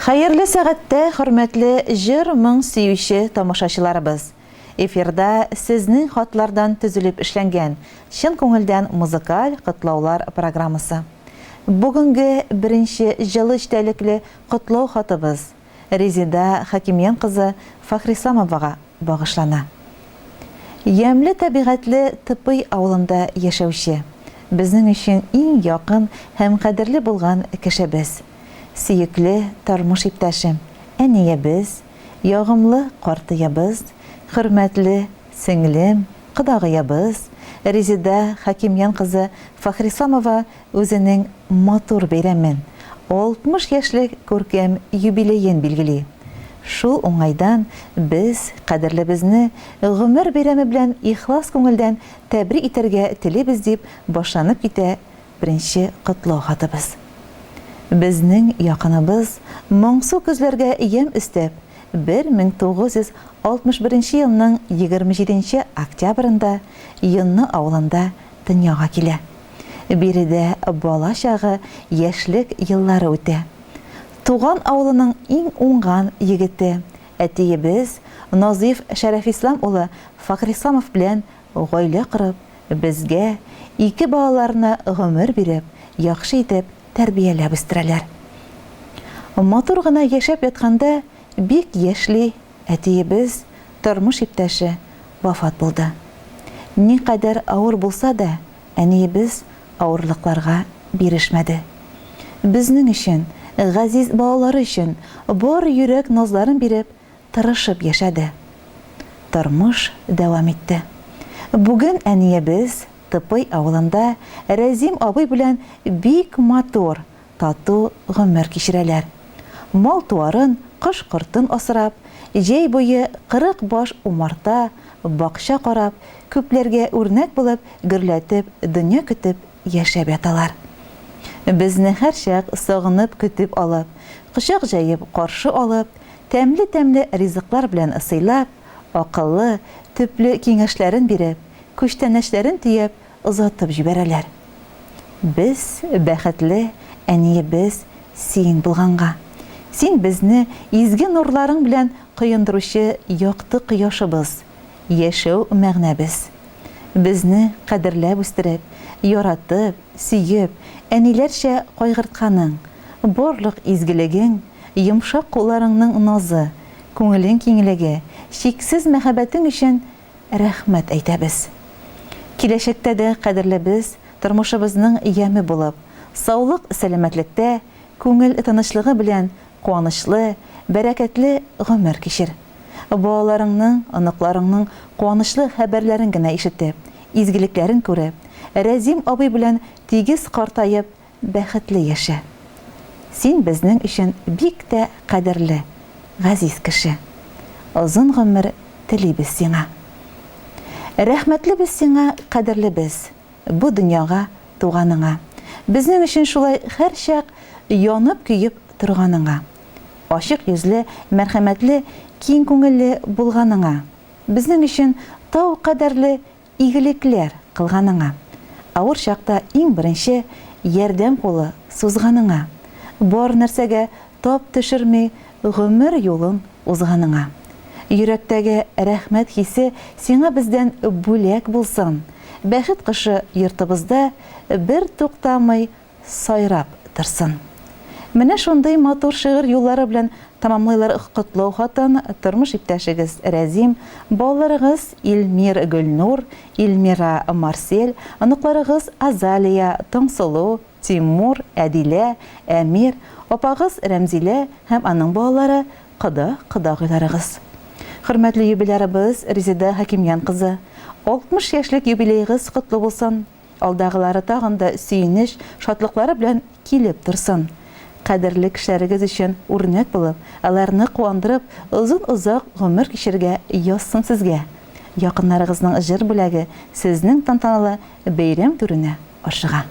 Хәерле сәгатьтә, хөрмәтле җыр моң сөюче тамашачыларыбыз. Эфирда сезнең хатлардан төзелеп эшләнгән чын күңелдән музыкаль котлаулар программасы. Бүгенге беренче җылы эчтәлекле котлау хатыбыз Резида Хакимиян кызы Фахрисамовага багышлана. Ямлы табигатьле Тыпый авылында яшәүче, безнең өчен иң якын һәм кадерле булган кешебез. Сөекле тормыш иптәшем, әниябез, ягымлы картыябыз, хөрмәтле сеңлем, кыдагыябыз, Резида Хакимиян кызы Фахрисамова үзенең матур бәйрәмен, 60 яшьлек күркәм юбилейын билгели. Шул уңайдан без кадерлебезне гомер бәйрәме белән ихлас күңелдән тәбрик итәргә телибез дип башланып китә беренче котлау хатыбыз. Безнең якыныбыз моңсу күзләргә ям өстәп 1961 елның 27 октябрында Йонны авылында дөньяга килә. Биредә бала чагы, яшьлек еллары үтә. Туган авылының иң уңган егете, әтиебез Назиф Шәрәфислам улы Фахрисамов белән гаилә корып, безгә ике балаларына гомер биреп, яхшы итеп тәрбияләп үстерәләр. Матур гына яшәп ятканда бик яшьли әтиебез тормыш иптәше вафат булды. Никадәр авыр булса да, әниебез авырлыкларга бирешмәде. Безнең өчен, газиз балалары өчен бар йөрәк назларын биреп, тырышып яшәде. Тормыш дәвам итте. Бүген әниебез Тыпый авылында Рәзим абый белән бик матур, тату гомер кичерәләр. Мал туарын, кош-кортын асрап, җәй буе 40 баш умарта, бакча карап, күпләргә үрнәк булып, гөрләтеп, дөнья көтеп яшәп яталар. Безне һәр чак сагынып көтеп алып, кочак җәеп каршы алып, тәмле-тәмле ризыклар белән сыйлап, акыллы, төпле киңәшләрен биреп, күчтәнәчләрен тиеп, озатып җибәрәләр. Без бәхетле әниебез син булганга. Син безне изге нурларың белән коендыручы якты кояшыбыз, яшәү мәгънәбез. Безне кадерләп үстереп, яратып, сөеп, әниләрчә кайгыртканың, барлык изгелегең, йомшак кулларыңның назы, күңелең киңлеге, чиксез мәхәббәтең өчен рәхмәт әйтәбез. Киләчәктә дә кадерлебез тормышыбызның яме булып, саулык, сәламәтлектә, күңел тынычлыгы белән куанычлы, бәрәкәтле гомер кичер. Балаларыңның, аныкларыңның куанычлы хәбәрләрен генә ишетеп, изгелекләрен күреп, Рәзим абый белән тигез картаеп, бәхетле яшә. Син безнең өчен бик тә кадерле, газиз кеше. Озын гомер телибез сиңа. Рәхмәтле без сиңа, кадерле без, бу дөньяга туганыңа. Безнең өчен шулай һәр чак янып көеп торганыңа. Ачык йөзле, мәрхәмәтле, киң күңелле булганыңа. Безнең өчен тау кадәрле игелекләр кылганыңа. Авыр чакта иң беренче ярдәм кулы сузганыңа. Бар нәрсәгә тап төшерми гомер юлын узганыңа. Йөрәктәге рәхмәт хисе сиңа бездән бүләк булсын. Бәхет кышы йортыбызда бер туктамый сайрап торсын. Менә шундый матур шигырь юллары белән тамамлыйлар котлау хатын тормыш иптәшегез Рәзим, балаларыгыз Илмир Гөлнур, Илмира Марсель, аныкларыгыз Азалия, Таңсылу, Тимур, Әдилә, Әмир, апагыз Рәмзилә һәм аның балалары кыдагыйларыгыз. Хөрмәтле юбилярыбыз Резида Хакимиян кызы, 60 яшьлек юбилейгыз котлы булсын. Алдагылары тагын да сөенеш, шатлыклары белән килеп торсын. Кадерле кешеләрегез өчен үрнәк булып, аларны куандырып, озын-озак гомер кичергә язсын сезгә. Якыннарыгызның җыр бүләге сезнең тантаналы бәйрәм түренә ашыга.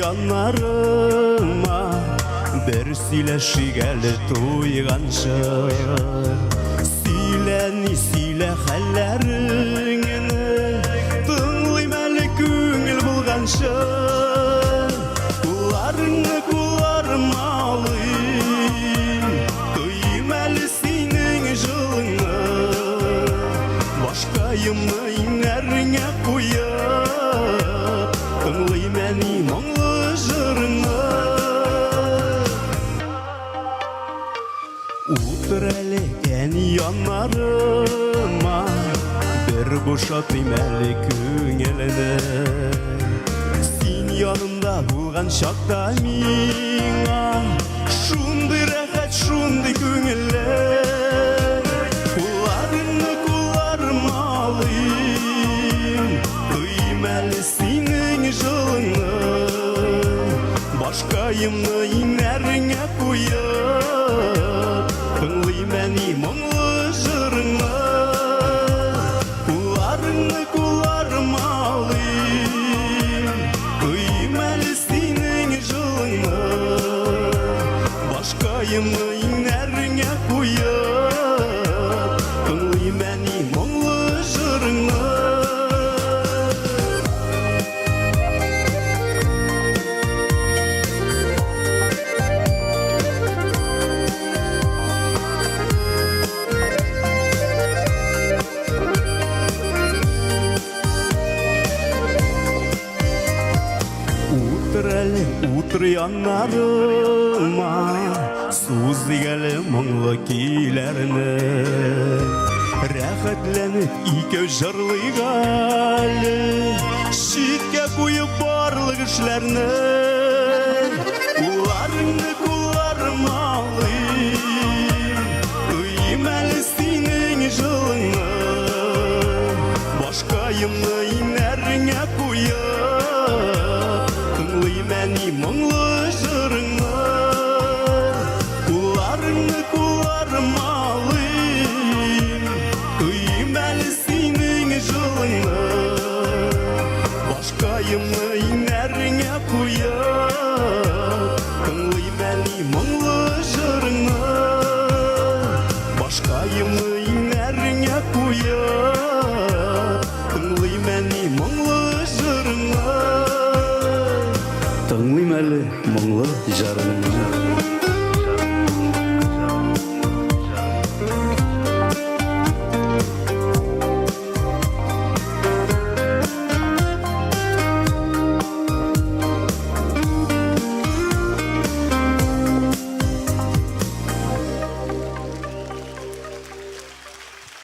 янарыма бір сөйлеші әлі туйғанша Сөйле хәлләріңені тыңлайм әлі көңіл болғанша Куларыңны куларым алайым тойым әлі сенің жылыңны Башқайымны инәріңе қойып тыңлайм әні мұңлы жырыңны Утыр әлі әні янарыма бір бошатайм әлі көңіліні Сен янымда болған шақта миңа шундай рәхәт, шундай көңілі Куларыңны куларым алайым тойым әлі сенің жылыңны Башқайымны инәріңе қойып тыңлайм әні мұңлы жырыңны Куларыңны куларым алайым тойым әлі сенің жылыңны Башқайымны инәріңе қойып тыңлайм әні мұңлы жырыңны Утыр янарыма сузый әлі мұңлы күйләріне Рәхәтләніп икәү жырлыйк әлі Шиткә қойып барлық эшләрне Куларыңны куларым алайым тойым әлі сенің жылыңны Башқайымны инәріңе қойып тыңлайм әні мұңлы жырыңны Куларыңны куларым алайым тойым әлі сенің жылыңны Башқайымны инәріңе қойып тыңлайм әні мұңлы жырыңны Башқайымны инәріңе қойып тыңлайм әні мұңлы жырыңны Тыңлайм әлі мұңлы жарыңны